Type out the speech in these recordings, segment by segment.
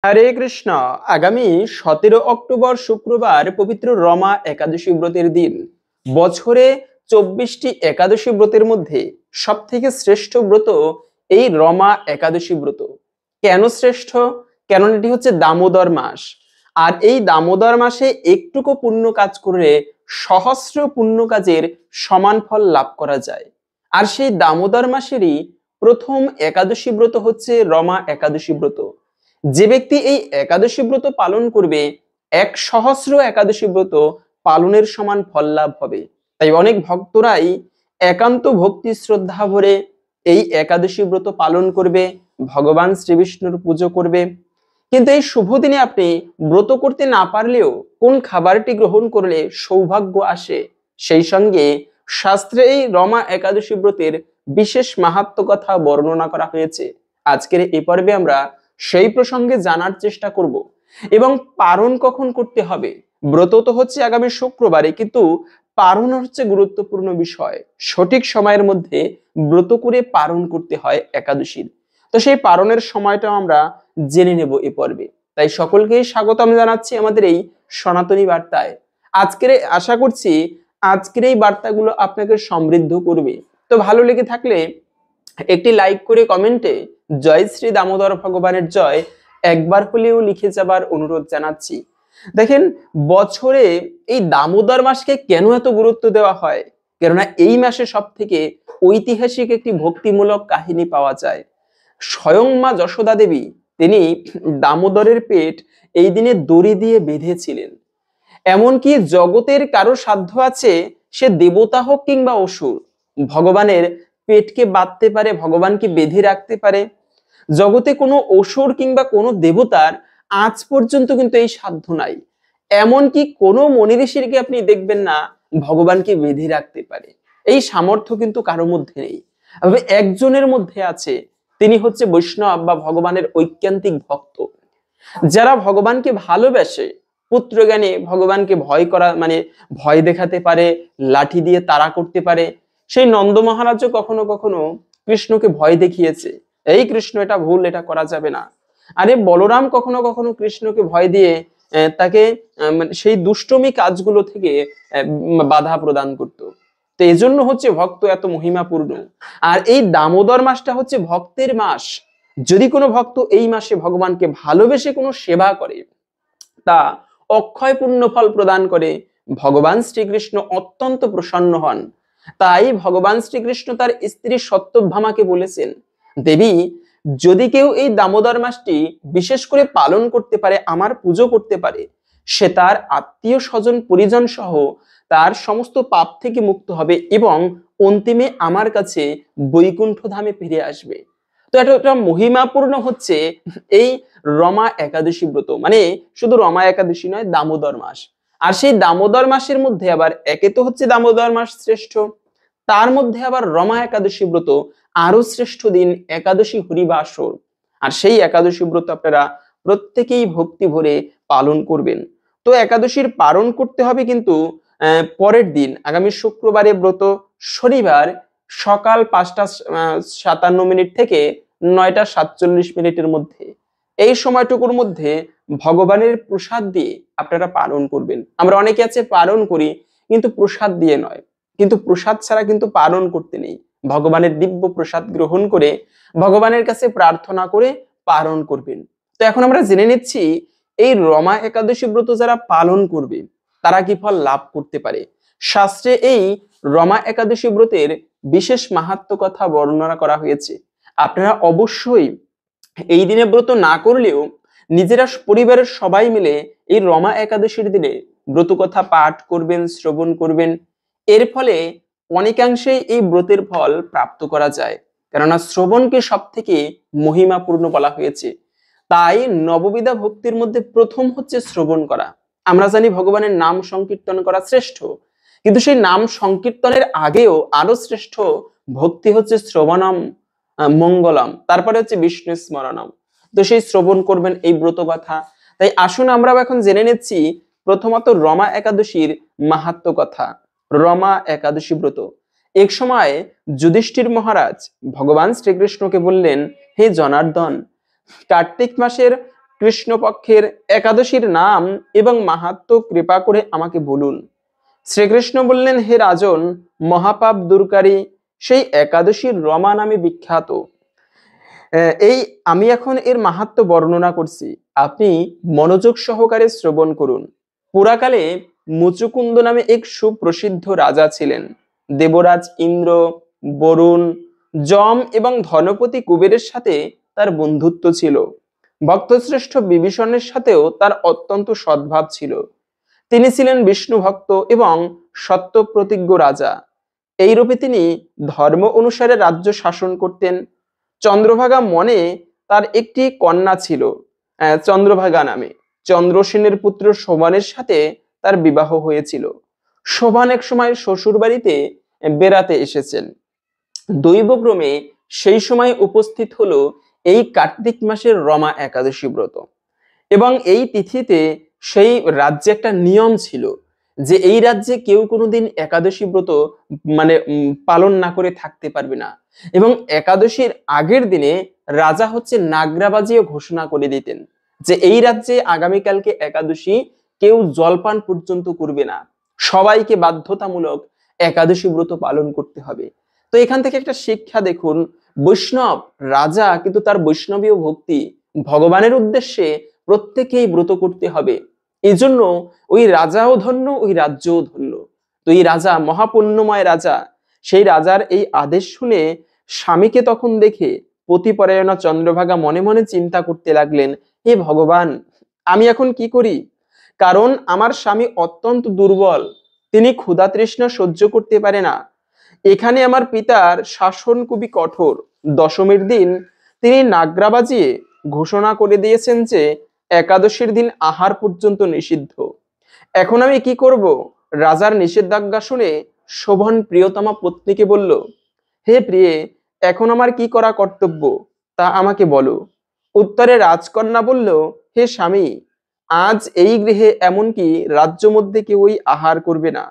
হরে কৃষ্ণ। আগামী 17 অক্টোবর শুক্রবার পবিত্র রমা একাদশী ব্রতের দিন। বছরে 24টি একাদশী ব্রতের মধ্যে সব থেকে শ্রেষ্ঠ ব্রত এই রমা একাদশী ব্রত। কেন শ্রেষ্ঠ? কেন এটি হচ্ছে দামোদর মাস, আর এই দামোদর মাসে একটুকু পুণ্য কাজ করলে সহস্র পুণ্য কাজের সমান ফল লাভ করা যায়। আর সেই দামোদর মাসেরই প্রথম একাদশী ব্রত হচ্ছে রমা একাদশী ব্রত। যে ব্যক্তি এই একাদশী ব্রত পালন করবে 1,000 একাদশী ব্রত পালনের সমান ফল লাভ হবে। তাই অনেক ভক্তরাই একান্ত ভক্তি শ্রদ্ধা ভরে এই একাদশী ব্রত পালন করবে, ভগবান শ্রীবিষ্ণুর পুজো করবে। কিন্তু এই শুভ দিনে আপনি ব্রত করতে না পারলেও কোন খাবারটি গ্রহণ করলে সৌভাগ্য আসে, সেই সঙ্গে শাস্ত্রে এই রমা একাদশী ব্রতের বিশেষ মাহাত্ম্য কথা বর্ণনা করা হয়েছে। আজকের এই পর্বে আমরা সেই প্রসঙ্গে জানার চেষ্টা করব এবং পারণ কখন করতে হবে। ব্রত তো হচ্ছে আগামী শুক্রবারে, কিন্তু পারণ হচ্ছে গুরুত্বপূর্ণ বিষয়। সঠিক সময়ের মধ্যে ব্রত করে পারণ করতে হয় একাদশীর। তো সেই পারণের সময়টা আমরা জেনে নেব এই পর্বে। তাই সকলকেই স্বাগতম জানাচ্ছি আমাদের এই সনাতনী বার্তায়। আজকের আশা করছি আজকের এই বার্তাগুলো আপনাকে সমৃদ্ধ করবে। তো ভালো লেগে থাকলে একটি লাইক করে কমেন্টে জয় শ্রী দামোদর ভগবানের জয় একবার হলেও লিখে যাবার অনুরোধ জানাচ্ছি। দেখেন, বছরে এই দামোদর মাসকে কেন এত গুরুত্ব দেওয়া হয়? কেননা এই মাসে সব থেকে ঐতিহাসিক একটি ভক্তিমূলক কাহিনী পাওয়া যায়। স্বয়ং মা যশোদা দেবী তিনি দামোদরের পেট এই দিনে দড়ি দিয়ে বেঁধেছিলেন। এমনকি জগতের কারো সাধ্য আছে, সে দেবতা হোক কিংবা অসুর, ভগবানের পেটকে বাঁধতে পারে, ভগবানকে বেঁধে রাখতে পারে। জগতে কোনো অসুর কিংবা কোনো দেবতার আজ পর্যন্ত কিন্তু এই সাধ্য নাই। এমনকি কোনো মনি ঋষিকে আপনি দেখবেন না ভগবানকে বেঁধে রাখতে পারে। এই সামর্থ্য কিন্তু কারো মধ্যে নেই। তবে একজনের মধ্যে আছে, তিনি হচ্ছে বৈষ্ণব বা ভগবানের ঐকান্তিক ভক্ত। যারা ভগবানকে ভালোবাসে, পুত্রজ্ঞানে ভগবানকে ভয় করা মানে ভয় দেখাতে পারে, লাঠি দিয়ে তাড়া করতে পারে। সেই নন্দ মহারাজও কখনো কখনো কৃষ্ণকে ভয় দেখিয়েছে, এই কৃষ্ণ এটা ভুল, এটা করা যাবে না। আরে বলরাম কখনো কখনো কৃষ্ণকে ভয় দিয়ে তাকে সেই দুষ্টমি কাজগুলো থেকে বাধা প্রদান করত। তো এই জন্য হচ্ছে ভক্ত এত মহিমাপূর্ণ। আর এই দামোদর মাসটা হচ্ছে ভক্তের মাস। যদি কোনো ভক্ত এই মাসে ভগবানকে ভালোবেসে কোনো সেবা করে, তা অক্ষয় পুণ্য ফল প্রদান করে। ভগবান শ্রীকৃষ্ণ অত্যন্ত প্রসন্ন হন। তাই ভগবান শ্রীকৃষ্ণ তার স্ত্রী সত্যভামাকে বলেছেন, দেবী, যদি কেউ এই দামোদর মাসটি বিশেষ করে পালন করতে পারে, আমার পুজো করতে পারে, সে তার আত্মীয় স্বজন পরিজন সহ তার সমস্ত পাপ থেকে মুক্ত হবে এবং অন্তিমে আমার কাছে বৈকুণ্ঠ ধামে ফিরে আসবে। তো এটা মহিমাপূর্ণ হচ্ছে এই রমা একাদশী ব্রত। মানে শুধু রমা একাদশী নয়, দামোদর মাস। আর সেই দামোদর মাসের মধ্যে আবার একে তো হচ্ছে দামোদর মাস শ্রেষ্ঠ, তার মধ্যে আবার রমা একাদশী ব্রত আরো শ্রেষ্ঠ দিন, একাদশী হরিবাসর। আর সেই একাদশী ব্রত আপনারা প্রত্যেকেই ভক্তি ভরে পালন করবেন। তো একাদশীর পালন করতে হবে কিন্তু পরের দিন, আগামী শুক্রবারে ব্রত, শনিবার সকাল 5টা 57 মিনিট থেকে 9টা 47 মিনিটের মধ্যে। এই সময়টুকুর মধ্যে ভগবানের প্রসাদ দিয়ে আপনারা পালন করবেন। আমরা অনেকে আছে পালন করি কিন্তু প্রসাদ দিয়ে নয়, কিন্তু প্রসাদ ছাড়া কিন্তু পালন করতে নেই। ভগবানের দিব্য প্রসাদ গ্রহণ করে ভগবানের কাছে প্রার্থনা করে পালন করবেন। তো এখন আমরা জেনে নিচ্ছি এই রমা একাদশী ব্রত যারা পালন করবে তারা কি ফল লাভ করতে পারে। শাস্ত্রে এই রমা একাদশী ব্রতের বিশেষ মাহাত্ম্য কথা বর্ণনা করা হয়েছে। আপনারা অবশ্যই এই দিনে ব্রত না করলেও নিজেরা পরিবারের সবাই মিলে এই রমা একাদশীর দিনে ব্রত কথা পাঠ করবেন, শ্রবণ করবেন। এর ফলে অনেকাংশেই এই ব্রতের ফল প্রাপ্ত করা যায়, কেননা শ্রবণকে সব থেকে মহিমাপূর্ণ বলা হয়েছে। তাই নববিধা ভক্তির মধ্যে প্রথম হচ্ছে শ্রবণ করা। আমরা জানি ভগবানের নাম সংকীর্তন করা শ্রেষ্ঠ, কিন্তু সেই নাম সংকীর্তনের আগেও আরো শ্রেষ্ঠ ভক্তি হচ্ছে শ্রবণম মঙ্গলম, তারপরে হচ্ছে বিষ্ণু স্মরণম। তো সেই শ্রবণ করবেন এই ব্রত কথা। তাই আসুন আমরা এখন জেনে নিচ্ছি প্রথমত রমা একাদশীর মাহাত্ম্য কথা। রমা একাদশী ব্রত, এক সময় যুধিষ্ঠির মহারাজ ভগবান শ্রীকৃষ্ণকে বললেন, হে জনার্দন, কার্তিক মাসের কৃষ্ণপক্ষের একাদশীর নাম এবং মাহাত্ম্য কৃপা করে আমাকে বলুন। শ্রীকৃষ্ণ বললেন, হে রাজন, মহাপাপ দূরকারী সেই একাদশীর রমা নামে বিখ্যাত। এই আমি এখন এর মাহাত্ম্য বর্ণনা করছি, আপনি মনোযোগ সহকারে শ্রবণ করুন। পুরাকালে মুচুকুন্দ নামে এক সুপ্রসিদ্ধ রাজা ছিলেন। দেবরাজ ইন্দ্র, বরুণ, যম এবং ধনপতি কুবেরের সাথে তার বন্ধুত্ব ছিল। ভক্তশ্রেষ্ঠ বিভীষণের সাথেও তার অত্যন্ত সদ্ভাব ছিল। তিনি ছিলেন বিষ্ণু ভক্ত এবং সত্যপ্রতিজ্ঞ রাজা। এইরূপে তিনি ধর্ম অনুসারে রাজ্য শাসন করতেন। চন্দ্রভাগা মনে তার একটি কন্যা ছিল, চন্দ্রভাগা নামে। চন্দ্রসেনের পুত্র শোভনের সাথে তার বিবাহ হয়েছিল। শোভন এক সময় শ্বশুর বাড়িতে বেড়াতে এসেছেন। দৈবক্রমে সেই সময় উপস্থিত হলো এই কার্তিক মাসের রমা একাদশী ব্রত। এবং এই তিথিতে সেই রাজ্যে একটা নিয়ম ছিল যে এই রাজ্যে কেউ কোনোদিন একাদশী ব্রত পালন না করে থাকতে পারবে না। এবং একাদশীর আগের দিনে রাজা নাগরা বাজিয়ে ঘোষণা করে দিতেন যে এই রাজ্যে আগামীকালকে একাদশী, কেউ জলপান পর্যন্ত করবে না, সবাইকে বাধ্যতামূলক একাদশী ব্রত পালন করতে হবে। তো এখান থেকে একটা শিক্ষা দেখুন, বৈষ্ণব রাজা কিন্তু তার বৈষ্ণবীয় ভক্তি ভগবানের উদ্দেশ্যে প্রত্যেকেই ব্রত করতে হবে। এই জন্য ওই রাজাও ধন্য, ওই রাজ্যও ধন্য। তো এই রাজা মহাপুণ্যময় রাজা, সেই রাজার এই আদেশ শুনে স্বামীকে তখন দেখে পতিপরায়ণা চন্দ্রভাগা মনে মনে চিন্তা করতে লাগলেন, হে ভগবান, আমি এখন কি করি? কারণ আমার স্বামী অত্যন্ত দুর্বল, তিনি ক্ষুধা তৃষ্ণা সহ্য করতে পারে না। এখানে আমার পিতার শাসন খুবই কঠোর। দশমীর দিন তিনি নাগরা বাজিয়ে ঘোষণা করে দিয়েছেন যে একাদশীর দিন আহার পর্যন্ত নিষিদ্ধ। এখন আমি কি করব? রাজার নিষেধাজ্ঞা শুনে শোভন প্রিয়তমা পত্নীকে বলল, হে প্রিয়ে, এখন আমার কি করা কর্তব্য তা আমাকে বলো। উত্তরে রাজকন্যা বলল, হে স্বামী, আজ এই গৃহে এমনকি রাজ্য মধ্যে কেউই আহার করবে না।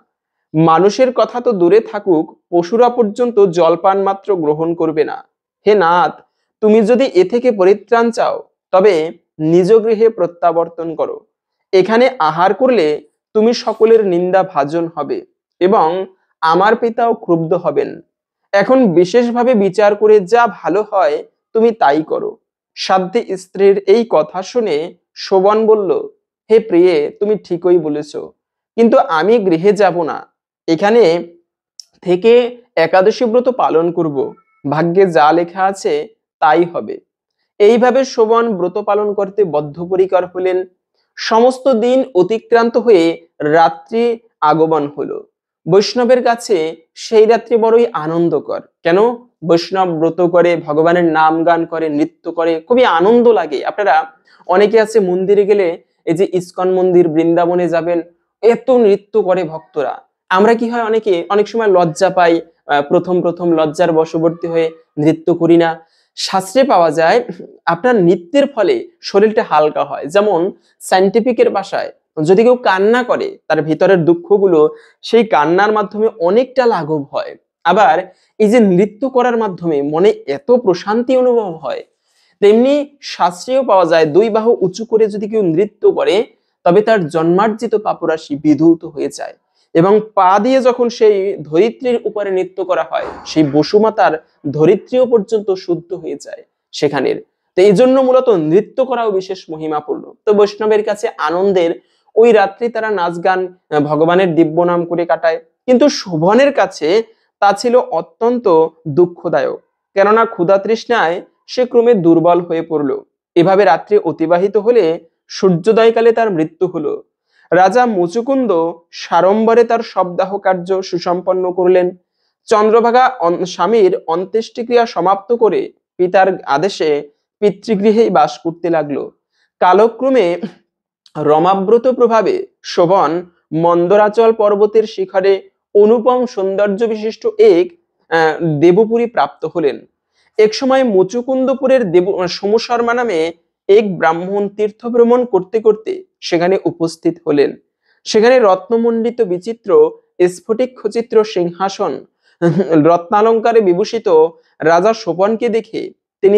মানুষের কথা তো দূরে থাকুক, পশুরা পর্যন্ত জলপান মাত্র গ্রহণ করবে না। হে নাথ, তুমি যদি এ থেকে পরিত্রাণ চাও তবে নিজ গৃহে প্রত্যাবর্তন করো। এখানে আহার করলে তুমি সকলের নিন্দা ভাজন হবে এবং আমার পিতাও ক্রুদ্ধ হবেন। এখন বিশেষভাবে বিচার করে যা ভালো হয় তুমি তাই করো। সাধ্যী স্ত্রীর এই কথা শুনে শোভন বলল, হে প্রিয়ে, তুমি ঠিকই বলেছ, কিন্তু আমি গৃহে যাব না, এখানে থেকে একাদশী ব্রত পালন করব। ভাগ্যে যা লেখা আছে তাই হবে। এইভাবে শোভন ব্রত পালন করতে বদ্ধপরিকর হলেন। সমস্ত দিন অতিক্রান্ত হয়ে রাত্রি আগমন হলো। বৈষ্ণবের কাছে সেই রাত্রি বড়ই আনন্দকর। কেন? বৈষ্ণব ব্রত করে, ভগবানের নাম গান করে, নৃত্য করে, খুবই আনন্দ লাগে। আপনারা অনেকে আছে মন্দিরে গেলে, এই যে ইস্কন মন্দির, বৃন্দাবনে যাবেন, এত নৃত্য করে ভক্তরা। আমরা কি হয়, অনেক সময় লজ্জা পাই, প্রথম প্রথম লজ্জার বশবর্তী হয়ে নৃত্য করি না। শাস্ত্রে পাওয়া যায় আপনার নৃত্যের ফলে শরীরটা হালকা হয়। যেমন সায়েন্টিফিকের ভাষায় যদি কেউ কান্না করে, তার ভিতরের দুঃখগুলো সেই কান্নার মাধ্যমে অনেকটা লাঘব হয়। আবার এই যে নৃত্য করার মাধ্যমে মনে এত প্রশান্তি অনুভব হয়। তেমনি শাস্ত্রেও পাওয়া যায় দুই বাহু উঁচু করে যদি কেউ নৃত্য করে তবে তার জন্মার্জিত পাপরাশি বিধৌত হয়ে যায়। এবং পা দিয়ে যখন সেই ধরিত্রীর উপরে নৃত্য করা হয়, সেই বসুমাতার ধরিত্রীও পর্যন্ত শুদ্ধ হয়ে যায় সেখানের। তো এই জন্য মূলত নৃত্য করাও বিশেষ মহিমাপূর্ণ। তো বৈষ্ণবের কাছে আনন্দের ওই রাত্রি তারা নাচ গান, ভগবানের দিব্য নাম করে কাটায়। কিন্তু শোভনের কাছে তা ছিল অত্যন্ত দুঃখদায়ক, কেননা ক্ষুধা তৃষ্ণায় সে ক্রমে দুর্বল হয়ে পড়ল। এভাবে রাত্রি অতিবাহিত হলে সূর্যোদয়কালে তার মৃত্যু হলো। রাজা মুচুকুন্দ সাড়ম্বরে তার শবদাহ কার্য সুসম্পন্ন করলেন। চন্দ্রভাগা স্বামীর অন্ত্যেষ্টিক্রিয়া সমাপ্ত করে পিতার আদেশে পিতৃগৃহেই বাস করতে লাগলো। কালক্রমে রমাব্রত প্রভাবে শোভন মন্দরাচল পর্বতের শিখরে অনুপম সৌন্দর্য বিশিষ্ট এক দেবপুরী প্রাপ্ত হলেন। এক সময় মুচুকুন্দপুরের সোমশর্মা নামে এক ব্রাহ্মণ তীর্থ ভ্রমণ করতে করতে সেখানে উপস্থিত হলেন। সেখানে রত্নমণ্ডিত বিচিত্র স্ফটিক খচিত্র সিংহাসন, রত্নালঙ্কারে বিভূষিত রাজা শোভনকে দেখে তিনি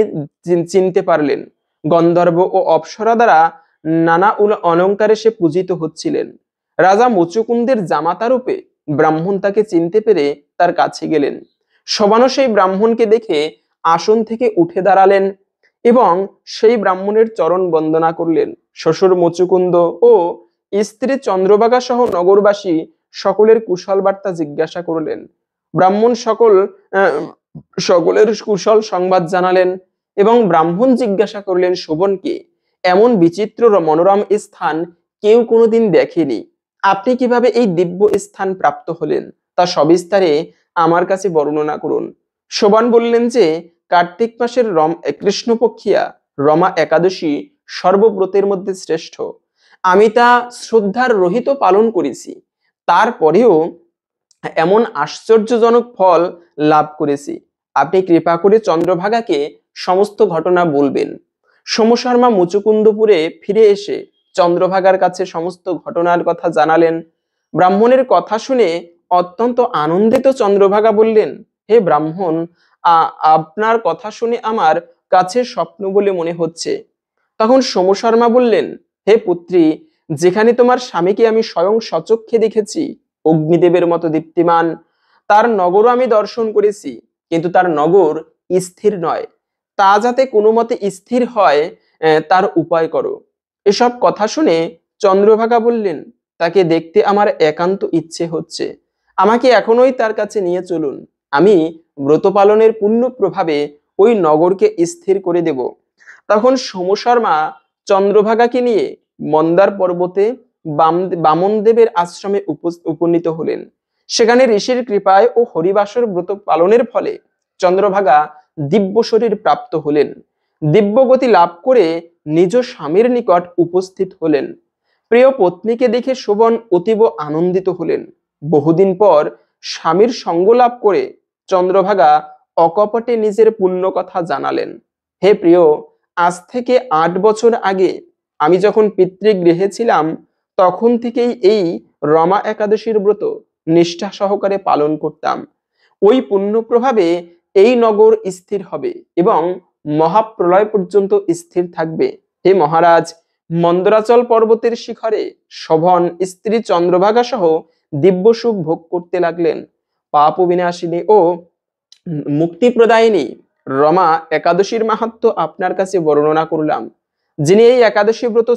চিনতে পারলেন। গন্ধর্ব ও অপ্সরা দ্বারা নানা অলঙ্কারে সে পূজিত হচ্ছিলেন। রাজা মুচুকুন্দের জামাতা রূপে ব্রাহ্মণ তাকে চিনতে পেরে তার কাছে গেলেন। শবানু সেই ব্রাহ্মণকে দেখে আসন থেকে উঠে দাঁড়ালেন এবং সেই ব্রাহ্মণের চরণ বন্দনা করলেন। শ্বশুর মুচুকুন্দ ও স্ত্রী চন্দ্রভাগা সহ নগরবাসী সকলের কুশল বার্তা জিজ্ঞাসা করলেন। ব্রাহ্মণ সকলের কুশল সংবাদ জানালেন এবং ব্রাহ্মণ জিজ্ঞাসা করলেন শোভনকে, এমন বিচিত্র মনোরম স্থান কেউ কোনোদিন দেখেনি, আপনি কিভাবে এই দিব্য স্থান প্রাপ্ত হলেন তা সবিস্তারে আমার কাছে বর্ণনা করুন। শোভন বললেন যে কার্তিক মাসের কৃষ্ণপক্ষিয়া রমা একাদশী সর্বব্রতের মধ্যে শ্রেষ্ঠ। আমি তা শ্রদ্ধার রহিত পালন করেছি, তারপরেও এমন আশ্চর্যজনক ফল লাভ করেছি। আপনি কৃপা করে চন্দ্রভাগাকে সমস্ত ঘটনা বলবেন। সোমশর্মা মুচুকুন্দপুরে ফিরে এসে চন্দ্রভাগার কাছে সমস্ত ঘটনার কথা জানালেন। ব্রাহ্মণের কথা শুনে অত্যন্ত আনন্দিত চন্দ্রভাগা বললেন, হে ব্রাহ্মণ, আপনার কথা শুনে আমার কাছে স্বপ্ন বলে মনে হচ্ছে। তখন সোমশর্মা বললেন, হে পুত্রী, যেখানে তোমার স্বামীকে আমি স্বয়ং সচক্ষে দেখেছি অগ্নিদেবের মতো দীপ্তিমান, তার নগরও আমি দর্শন করেছি, কিন্তু তার নগর স্থির নয়, তা যাতে কোনো মতে স্থির হয় তার উপায় করো। এসব কথা শুনে চন্দ্রভাগা বললেন, তাকে দেখতে আমার একান্ত ইচ্ছে হচ্ছে, আমাকে এখনই তার কাছে নিয়ে চলুন, আমি ব্রত পালনের পুণ্য প্রভাবে ওই নগরকে স্থির করে দেব। তখন সোমশর্মা চন্দ্রভাগাকে নিয়ে মন্দার পর্বতে বামনদেবের আশ্রমে উপনীত হলেন। সেখানে ঋষির কৃপায় ও হরিবাসর ব্রত পালনের ফলে চন্দ্রভাগা দিব্য শরীর প্রাপ্ত হলেন। দিব্য গতি লাভ করে নিজ স্বামীর নিকট উপস্থিত হলেন। প্রিয় পত্নীকে দেখে শোভন অতীব আনন্দিত হলেন। বহুদিন পর স্বামীর সঙ্গ লাভ করে চন্দ্রভাগা অকপটে নিজের পুণ্য কথা জানালেন। হে প্রিয়, আজ থেকে 8 বছর আগে আমি যখন পিতৃগৃহে ছিলাম, তখন থেকেই এই রমা একাদশীর ব্রত নিষ্ঠা সহকারে পালন করতাম। ওই পুণ্য প্রভাবে এই নগর স্থির হবে এবং মহাপ্রলয় পর্যন্ত স্থির থাকবে। হে মহারাজ, মন্দরাচল পর্বতের শিখরে শোভন স্ত্রী চন্দ্রভাগা সহ দিব্য সুখ ভোগ করতে লাগলেন। পাপ বিনাশিনী ও মুক্তি প্রদায়িনী রমা একাদশীর মাহাত্ম্য আপনার কাছে বর্ণনা করলাম। যিনি এই একাদশী ব্রত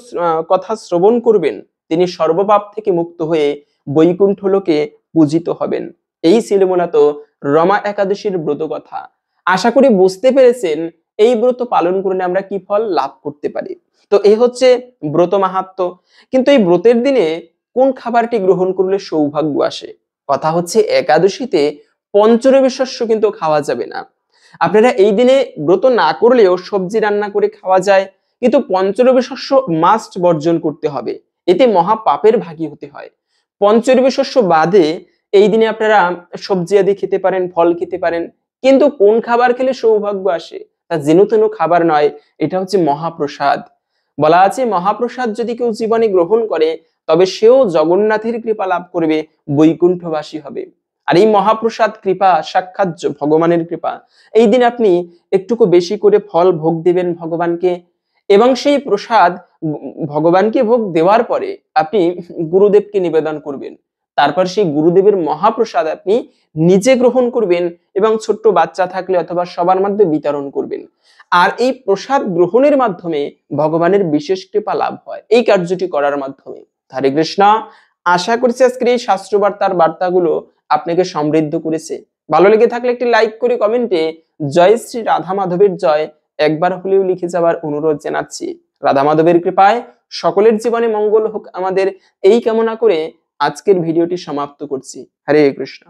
কথা শ্রবণ করবেন, তিনি সর্বপাপ থেকে মুক্ত হয়ে বৈকুণ্ঠ লোকে পূজিত হবেন। এই ছিল মূলত রমা একাদশীর ব্রত কথা। আশা করি বুঝতে পেরেছেন এই ব্রত পালন করলে আমরা কি ফল লাভ করতে পারি। তো এই হচ্ছে ব্রত মাহাত্ম্য। কিন্তু এই ব্রতের দিনে কোন খাবারটি গ্রহণ করলে সৌভাগ্য আসে? কথা হচ্ছে একাদশীতে পঞ্চরবি শস্য কিন্তু খাওয়া যাবে না। আপনারা এই দিনে ব্রত না করলেও সবজি রান্না করে খাওয়া যায়, কিন্তু পঞ্চরবি শস্য মাস্ট বর্জন করতে হবে, এতে মহা পাপের ভাগী হতে হয়। পঞ্চরবি শস্য বাদে এই দিনে আপনারা সবজি আদি খেতে পারেন, ফল খেতে পারেন, কিন্তু কোন খাবার খেলে সৌভাগ্য আসে? তা যেন তেন খাবার নয়, এটা হচ্ছে মহাপ্রসাদ। বলা আছে মহাপ্রসাদ যদি কেউ জীবনে গ্রহণ করে তবে সেও জগন্নাথের কৃপা লাভ করবে, বৈকুণ্ঠবাসী হবে। আর এই মহাপ্রসাদ কৃপা সাক্ষাৎ ভগবানের কৃপা। এই দিন আপনি একটুকু বেশি করে ফল ভোগ দিবেন ভগবানকে, এবং সেই প্রসাদ ভগবানকে ভোগ দেওয়ার পরে আপনি গুরুদেবকে নিবেদন করবেন। তারপর সেই গুরুদেবের মহাপ্রসাদ আপনি নিজে গ্রহণ করবেন এবং ছোট্ট বাচ্চা থাকলে অথবা সবার মধ্যে বিতরণ করবেন। আর এই প্রসাদ গ্রহণের মাধ্যমে ভগবানের বিশেষ কৃপা লাভ হয় এই কার্যটি করার মাধ্যমে। হরে কৃষ্ণ। আশা করছি আজকের এই শাস্ত্র বার্তাগুলো আপনাকে সমৃদ্ধ করেছে। ভালো লেগে থাকলে একটি লাইক করে কমেন্টে জয় শ্রী রাধা মাধবের জয় একবার হলেও লিখে যাওয়ার অনুরোধ জানাচ্ছি। রাধা মাধবের কৃপায় সকলের জীবনে মঙ্গল হোক আমাদের, এই কামনা করে আজকের ভিডিওটি সমাপ্ত করছি। হরে কৃষ্ণ।